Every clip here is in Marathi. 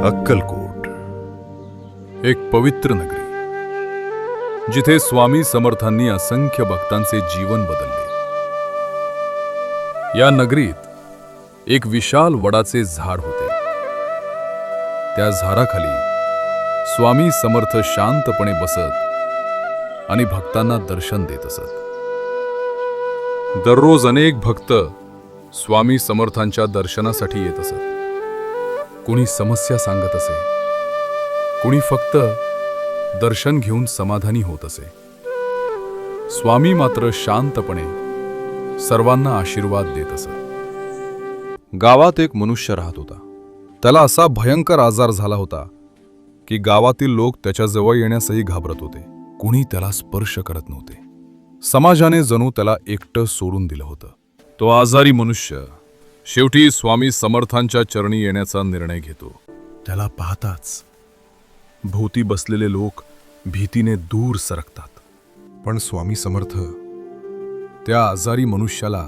अक्कलकोट, एक पवित्र नगरी जिथे स्वामी समर्थांनी असंख्य भक्तांचे जीवन बदलले। या नगरीत एक विशाल वडाचे झाड होते। त्या झाडाखाली स्वामी समर्थ शांतपणे बसत आणि भक्तांना दर्शन देत असत। दररोज अनेक भक्त स्वामी समर्थांच्या दर्शनासाठी येत असत। कुणी समस्या सांगत असे, कुणी फक्त दर्शन घेऊन समाधानी होत असे। स्वामी मात्र शांतपणे सर्वांना आशीर्वाद देत असत। गावात एक मनुष्य राहत होता। त्याला असा भयंकर आजार झाला होता की गावातील लोक त्याच्याजवळ येण्यासही घाबरत होते। कुणी त्याला स्पर्श करत नव्हते। समाजाने जणू त्याला एकटं सोडून दिलं होतं। तो आजारी मनुष्य शेवटी स्वामी समर्थांच्या चरणी येण्याचा निर्णय घेतो। त्याला पाहताच भोवती बसलेले लोक भीतीने दूर सरकतात, पण स्वामी समर्थ त्या आजारी मनुष्याला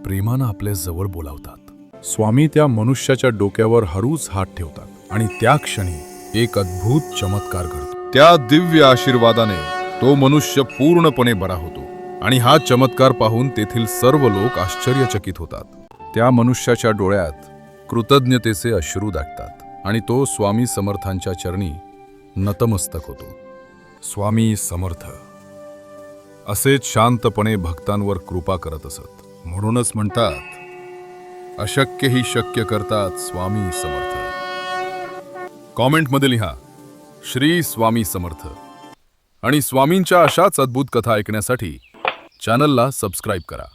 प्रेमानं आपल्या जवळ बोलावतात। स्वामी त्या मनुष्याच्या डोक्यावर हळूच हात ठेवतात आणि त्या क्षणी एक अद्भुत चमत्कार घडतो। त्या दिव्य आशीर्वादाने तो मनुष्य पूर्णपणे बरा होतो आणि हा चमत्कार पाहून तेथील सर्व लोक आश्चर्यचकित होतात। त्या मनुष्याच्या डोळ्यात कृतज्ञतेचे अश्रू दाटतात आणि तो स्वामी समर्थांच्या चरणी नतमस्तक होतो। स्वामी समर्थ असेच शांतपणे भक्तांवर कृपा करत असत। म्हणूनच म्हणतात, अशक्य ही शक्य करतात स्वामी समर्थ। कॉमेंटमध्ये लिहा श्री स्वामी समर्थ आणि स्वामींच्या अशाच अद्भुत कथा ऐकण्यासाठी चॅनलला सबस्क्राईब करा।